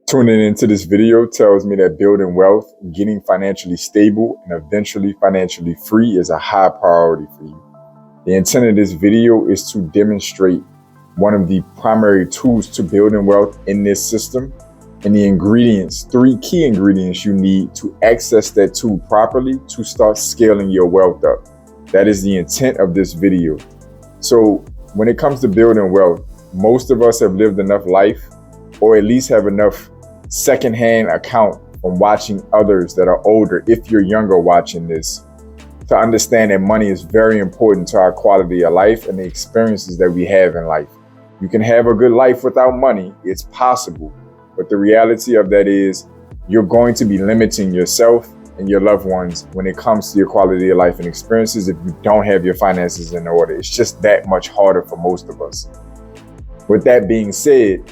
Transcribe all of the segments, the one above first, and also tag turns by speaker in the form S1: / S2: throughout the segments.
S1: Tuning into this video tells me that building wealth, getting financially stable, and eventually financially free is a high priority for you. The intent of this video is to demonstrate one of the primary tools to building wealth in this system and the ingredients, 3 key ingredients you need to access that tool properly to start scaling your wealth up. That is the intent of this video. So when it comes to building wealth, most of us have lived enough life, or at least have enough secondhand account from watching others that are older, if you're younger watching this, to understand that money is very important to our quality of life and the experiences that we have in life. You can have a good life without money. It's possible. But the reality of that is you're going to be limiting yourself and your loved ones when it comes to your quality of life and experiences if you don't have your finances in order. It's just that much harder for most of us. With that being said,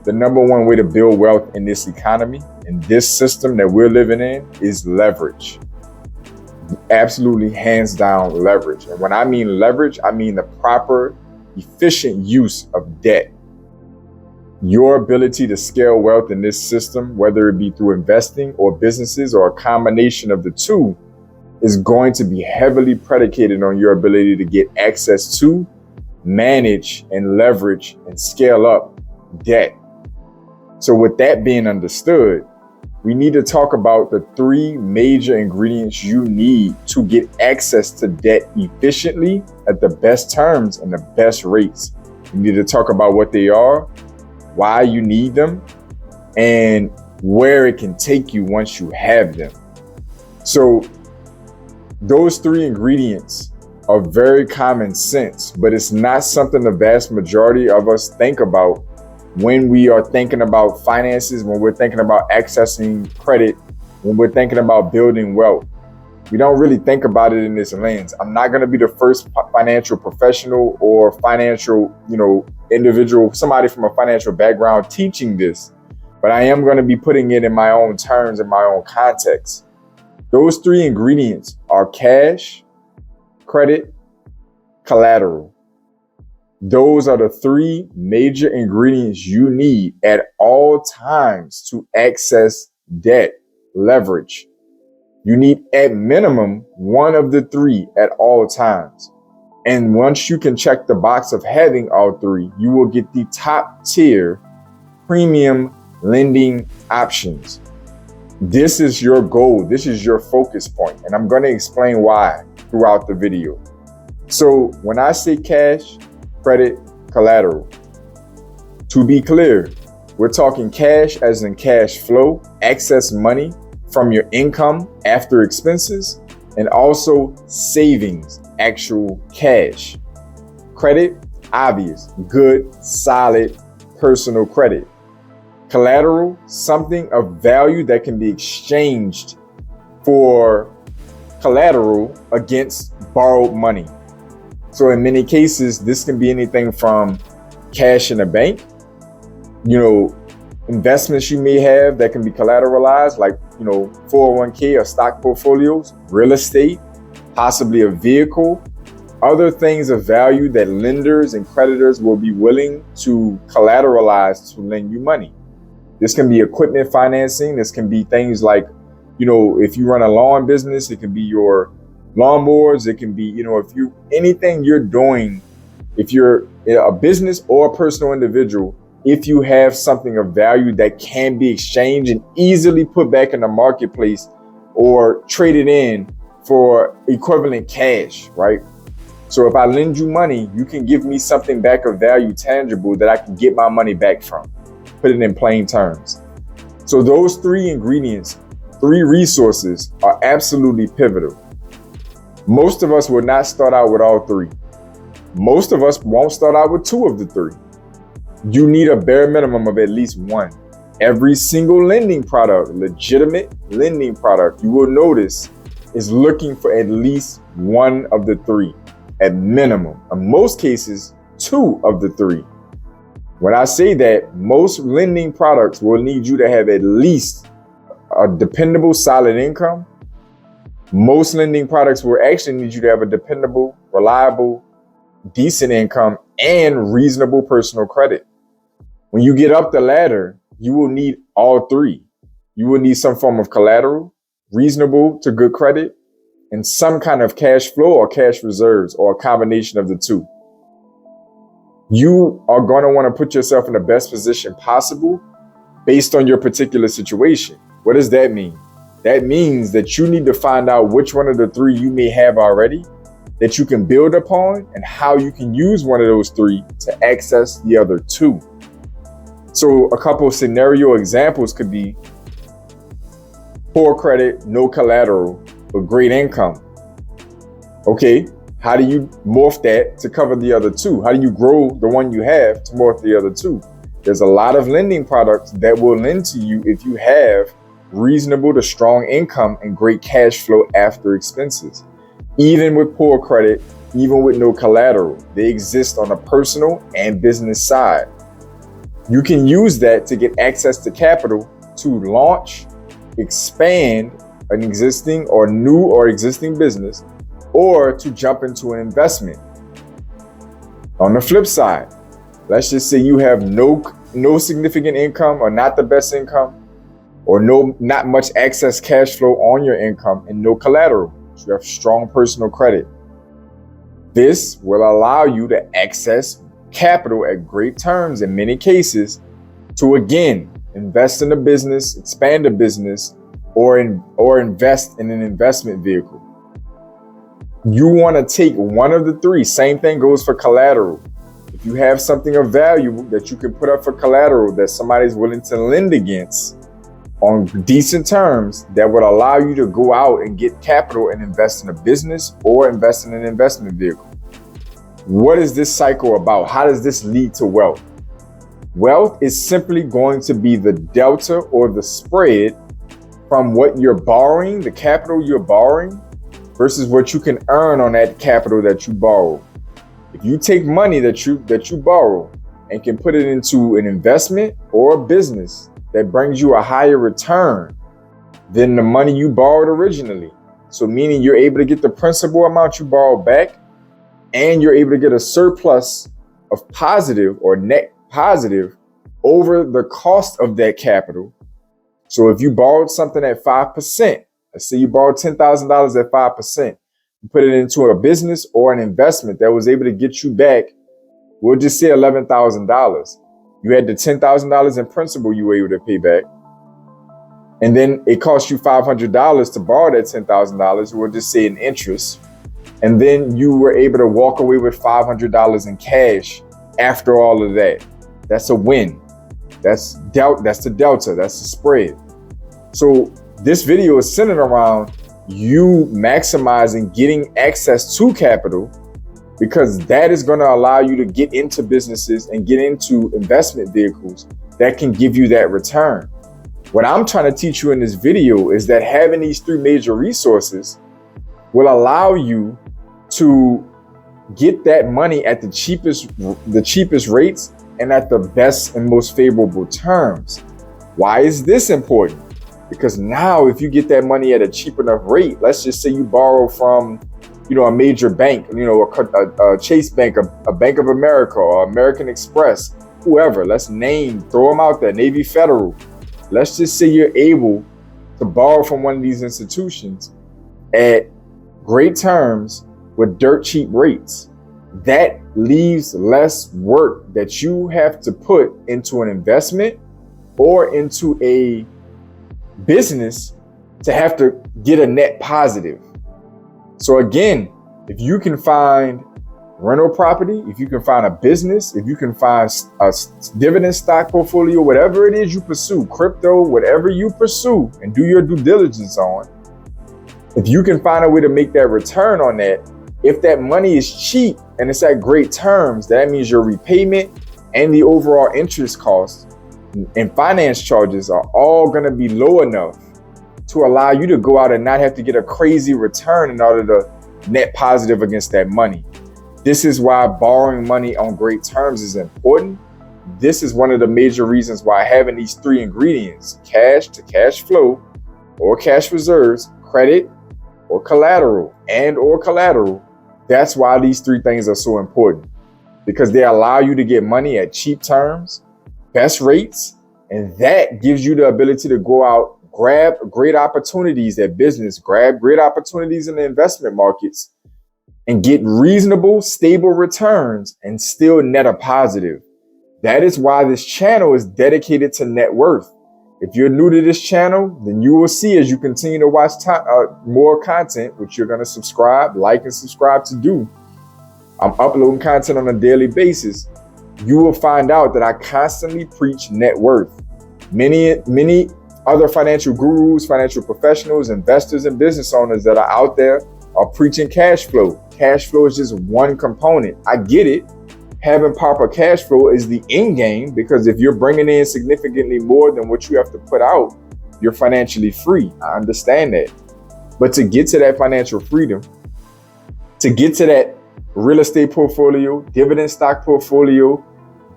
S1: the number one way to build wealth in this economy, in this system that we're living in, is leverage. Absolutely hands down leverage. And when I mean leverage, I mean the proper, efficient use of debt. Your ability to scale wealth in this system, whether it be through investing or businesses or a combination of the two, is going to be heavily predicated on your ability to get access to, manage, and leverage and scale up debt. So with that being understood, we need to talk about the 3 major ingredients you need to get access to debt efficiently at the best terms and the best rates. We need to talk about what they are, why you need them, and where it can take you once you have them. So those 3 ingredients are very common sense, but it's not something the vast majority of us think about when we are thinking about finances, when we're thinking about accessing credit, when we're thinking about building wealth. We don't really think about it in this lens. I'm not going to be the first financial professional or financial, individual, somebody from a financial background teaching this, but I am going to be putting it in my own terms, in my own context. Those 3 ingredients are cash, credit, collateral. Those are the 3 major ingredients you need at all times to access debt, leverage. You need at minimum one of the 3 at all times. And once you can check the box of having all 3, you will get the top tier premium lending options. This is your goal. This is your focus point. And I'm going to explain why throughout the video. So when I say cash, credit, collateral, to be clear, we're talking cash as in cash flow, excess money from your income after expenses, and also savings, actual cash. Credit, obvious, good, solid, personal credit. Collateral, something of value that can be exchanged for collateral against borrowed money. So in many cases, this can be anything from cash in a bank, investments you may have that can be collateralized, like, 401k or stock portfolios, real estate, possibly a vehicle, other things of value that lenders and creditors will be willing to collateralize to lend you money. This can be equipment financing. This can be things like, if you run a lawn business, it can be your lawnmowers. It can be, anything you're doing, if you're a business or a personal individual, if you have something of value that can be exchanged and easily put back in the marketplace or traded in for equivalent cash, right? So if I lend you money, you can give me something back of value tangible that I can get my money back from. Put it in plain terms. So those 3 ingredients, 3 resources are absolutely pivotal. Most of us will not start out with all 3. Most of us won't start out with 2 of the 3. You need a bare minimum of at least 1. Every single lending product, legitimate lending product, you will notice is looking for at least 1 of the 3 at minimum. In most cases, 2 of the 3. When I say that, most lending products will need you to have at least a dependable, solid income. Most lending products will actually need you to have a dependable, reliable, decent income and reasonable personal credit. When you get up the ladder, you will need all three. You will need some form of collateral, reasonable to good credit, and some kind of cash flow or cash reserves, or a combination of the two. You are going to want to put yourself in the best position possible based on your particular situation. What does that mean? That means that you need to find out which one of the three you may have already that you can build upon, and how you can use one of those three to access the other two. So a couple of scenario examples could be poor credit, no collateral, but great income. Okay, how do you morph that to cover the other two? How do you grow the one you have to morph the other two? There's a lot of lending products that will lend to you if you have reasonable to strong income and great cash flow after expenses. Even with poor credit, even with no collateral, they exist on a personal and business side. You can use that to get access to capital to launch, expand an existing or new or existing business, or to jump into an investment. On the flip side, let's just say you have no significant income, or not the best income, or not much excess cash flow on your income, and no collateral. You have strong personal credit. This will allow you to access capital at great terms in many cases to, again, invest in a business, expand a business, or invest in an investment vehicle. You want to take one of the three. Same thing goes for collateral. If you have something of value that you can put up for collateral that somebody's willing to lend against on decent terms, that would allow you to go out and get capital and invest in a business or invest in an investment vehicle. What is this cycle about? How does this lead to wealth? Wealth is simply going to be the delta or the spread from what you're borrowing, the capital you're borrowing, versus what you can earn on that capital that you borrow. If you take money that you borrow and can put it into an investment or a business that brings you a higher return than the money you borrowed originally, so meaning you're able to get the principal amount you borrowed back, and you're able to get a surplus of positive or net positive over the cost of that capital. So if you borrowed something at 5%, let's say you borrowed $10,000 at 5%, you put it into a business or an investment that was able to get you back, we'll just say $11,000. You had the $10,000 in principal you were able to pay back. And then it cost you $500 to borrow that $10,000. We'll just say in interest. And then you were able to walk away with $500 in cash after all of that. That's a win. That's the delta. That's the spread. So this video is centered around you maximizing getting access to capital, because that is going to allow you to get into businesses and get into investment vehicles that can give you that return. What I'm trying to teach you in this video is that having these three major resources will allow you to get that money at the cheapest rates and at the best and most favorable terms. Why is this important? Because now if you get that money at a cheap enough rate, let's just say you borrow from a major bank, a Chase Bank, a Bank of America, or American Express, whoever, throw them out there, Navy Federal. Let's just say you're able to borrow from one of these institutions at great terms with dirt cheap rates. That leaves less work that you have to put into an investment or into a business to have to get a net positive. So again, if you can find rental property, if you can find a business, if you can find a dividend stock portfolio, whatever it is you pursue, crypto, whatever you pursue and do your due diligence on, if you can find a way to make that return on that, if that money is cheap and it's at great terms, that means your repayment and the overall interest costs and finance charges are all going to be low enough to allow you to go out and not have to get a crazy return in order to net positive against that money. This is why borrowing money on great terms is important. This is one of the major reasons why having these three ingredients, cash to cash flow or cash reserves, credit or collateral that's why these three things are so important, because they allow you to get money at cheap terms, best rates, And that gives you the ability to go out, grab great opportunities at business, grab great opportunities in the investment markets, and get reasonable, stable returns and still net a positive. That is why this channel is dedicated to net worth. If you're new to this channel, then you will see as you continue to watch more content, which you're going to subscribe, like, and subscribe to do. I'm uploading content on a daily basis. You will find out that I constantly preach net worth. Many other financial gurus, financial professionals, investors, and business owners that are out there are preaching cash flow. Cash flow is just one component. I get it. Having proper cash flow is the end game, because if you're bringing in significantly more than what you have to put out, you're financially free. I understand that. But to get to that financial freedom, to get to that real estate portfolio, dividend stock portfolio,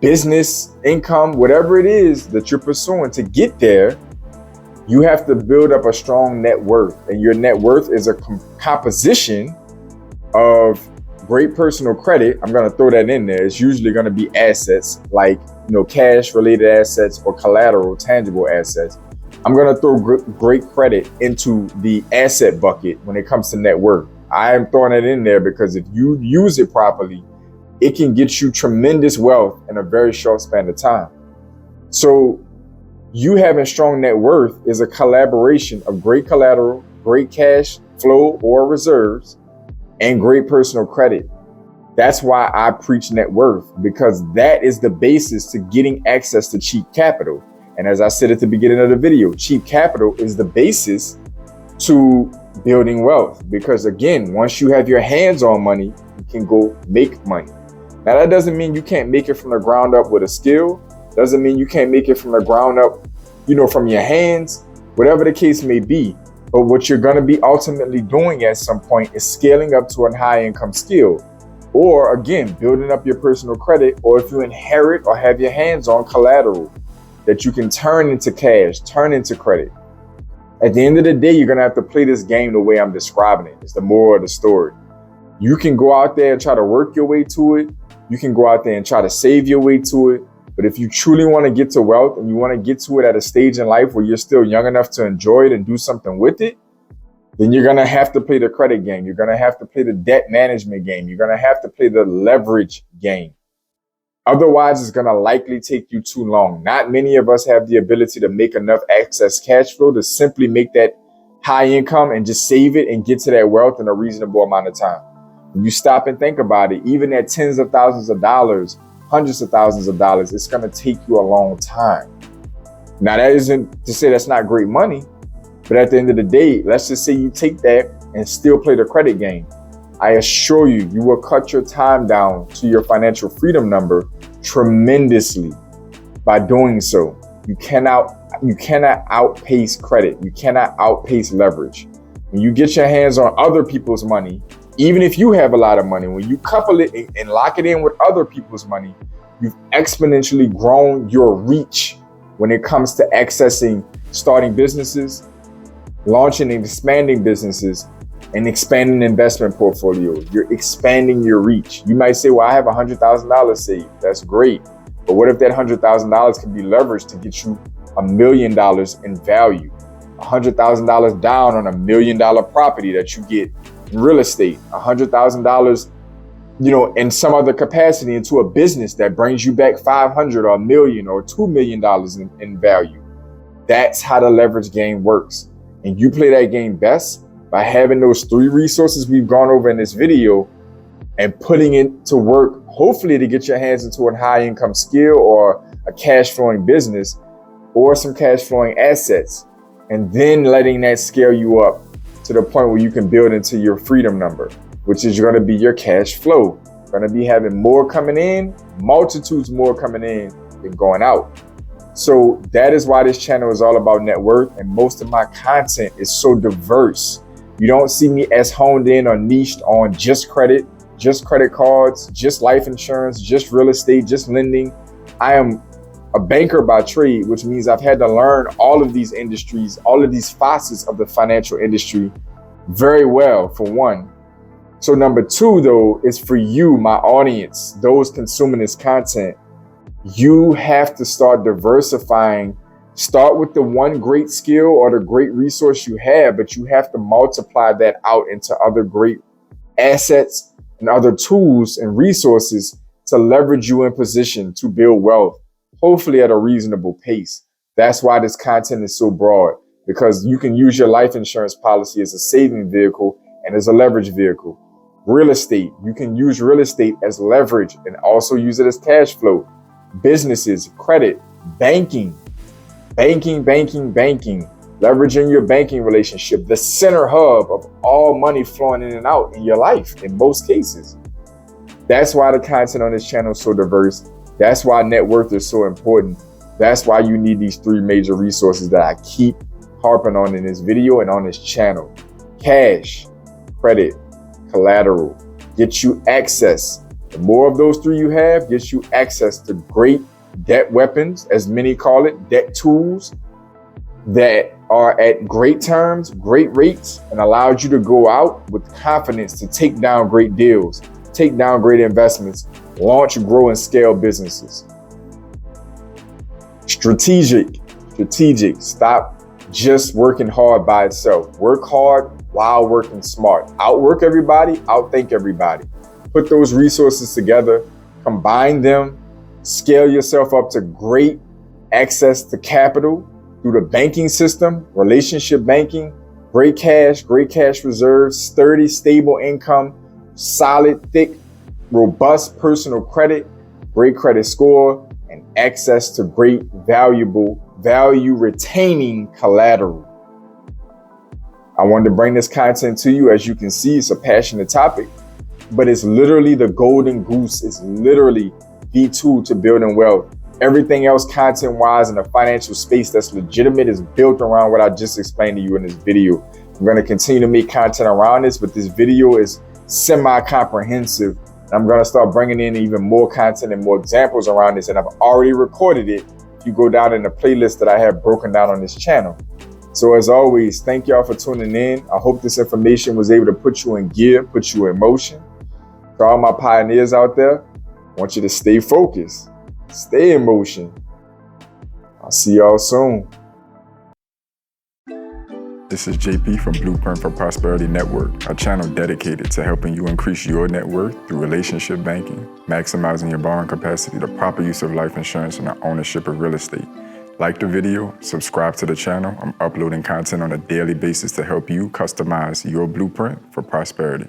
S1: business income, whatever it is that you're pursuing, to get there, you have to build up a strong net worth. And your net worth is a composition of great personal credit. I'm going to throw that in there. It's usually going to be assets like, cash related assets or collateral, tangible assets. I'm going to throw great credit into the asset bucket when it comes to net worth. I am throwing it in there because if you use it properly, it can get you tremendous wealth in a very short span of time. So you having strong net worth is a collaboration of great collateral, great cash flow or reserves, and great personal credit. That's why I preach net worth, because that is the basis to getting access to cheap capital. And as I said at the beginning of the video, cheap capital is the basis to building wealth. Because again, once you have your hands on money, you can go make money. Now that doesn't mean you can't make it from the ground up with a skill. Doesn't mean you can't make it from the ground up, from your hands, whatever the case may be. But what you're going to be ultimately doing at some point is scaling up to a high income skill, or again, building up your personal credit, or if you inherit or have your hands on collateral that you can turn into cash, turn into credit. At the end of the day, you're going to have to play this game the way I'm describing it. It's the moral of the story. You can go out there and try to work your way to it. You can go out there and try to save your way to it. But if you truly want to get to wealth and you want to get to it at a stage in life where you're still young enough to enjoy it and do something with it, then you're going to have to play the credit game. You're going to have to play the debt management game. You're going to have to play the leverage game. Otherwise, it's going to likely take you too long. Not many of us have the ability to make enough excess cash flow to simply make that high income and just save it and get to that wealth in a reasonable amount of time. When you stop and think about it, even at tens of thousands of dollars, hundreds of thousands of dollars, it's going to take you a long time. Now, that isn't to say that's not great money, but at the end of the day, let's just say you take that and still play the credit game. I assure you, you will cut your time down to your financial freedom number tremendously by doing so. You cannot outpace credit. You cannot outpace leverage. When you get your hands on other people's money, even if you have a lot of money, when you couple it and lock it in with other people's money, you've exponentially grown your reach when it comes to accessing, starting businesses, launching and expanding businesses, and expanding investment portfolios. You're expanding your reach. You might say, well, I have $100,000 saved. That's great. But what if that $100,000 can be leveraged to get you $1 million in value? $100,000 down on $1 million property that you get in real estate, $100,000, in some other capacity into a business that brings you back 500 or $1 million or $2 million in value. That's how the leverage game works. And you play that game best by having those 3 resources we've gone over in this video and putting it to work, hopefully to get your hands into a high income skill or a cash flowing business or some cash flowing assets, and then letting that scale you up to the point where you can build into your freedom number, which is going to be your cash flow. You're going to be having more coming in, multitudes more coming in than going out. So that is why this channel is all about net worth, and most of my content is so diverse. You don't see me as honed in or niched on just credit cards, just life insurance, just real estate, just lending. I am a banker by trade, which means I've had to learn all of these industries, all of these facets of the financial industry very well, for one. So number 2, though, is for you, my audience, those consuming this content. You have to start diversifying Start with the one great skill or the great resource you have, but you have to multiply that out into other great assets and other tools and resources to leverage you in position to build wealth, hopefully at a reasonable pace. That's why this content is so broad, because you can use your life insurance policy as a saving vehicle and as a leverage vehicle. Real estate, you can use real estate as leverage and also use it as cash flow. Businesses, credit, banking, leveraging your banking relationship, the center hub of all money flowing in and out in your life in most cases. That's why the content on this channel is so diverse. That's why net worth is so important. That's why you need these 3 major resources that I keep harping on in this video and on this channel. Cash, credit, collateral, get you access. The more of those 3 you have, gets you access to great debt weapons, as many call it, debt tools that are at great terms, great rates, and allows you to go out with confidence to take down great deals, take down great investments, launch, grow, and scale businesses. Strategic. Stop just working hard by itself. Work hard while working smart. Outwork everybody, outthink everybody. Put those resources together, combine them, scale yourself up to great access to capital through the banking system, relationship banking, great cash reserves, sturdy, stable income, solid, thick, robust personal credit, great credit score, and access to great value retaining collateral. I wanted to bring this content to you. As you can see, it's a passionate topic, but it's literally the golden goose. It's literally the tool to building wealth. Everything else content-wise in the financial space that's legitimate is built around what I just explained to you in this video. I'm going to continue to make content around this, but this video is semi-comprehensive. And I'm going to start bringing in even more content and more examples around this. And I've already recorded it. If you go down in the playlist that I have broken down on this channel. So as always, thank y'all for tuning in. I hope this information was able to put you in gear, put you in motion. To all my pioneers out there, I want you to stay focused. Stay in motion. I'll see y'all soon.
S2: This is JP from Blueprint for Prosperity Network, a channel dedicated to helping you increase your net worth through relationship banking, maximizing your borrowing capacity, the proper use of life insurance, and the ownership of real estate. Like the video, subscribe to the channel. I'm uploading content on a daily basis to help you customize your blueprint for prosperity.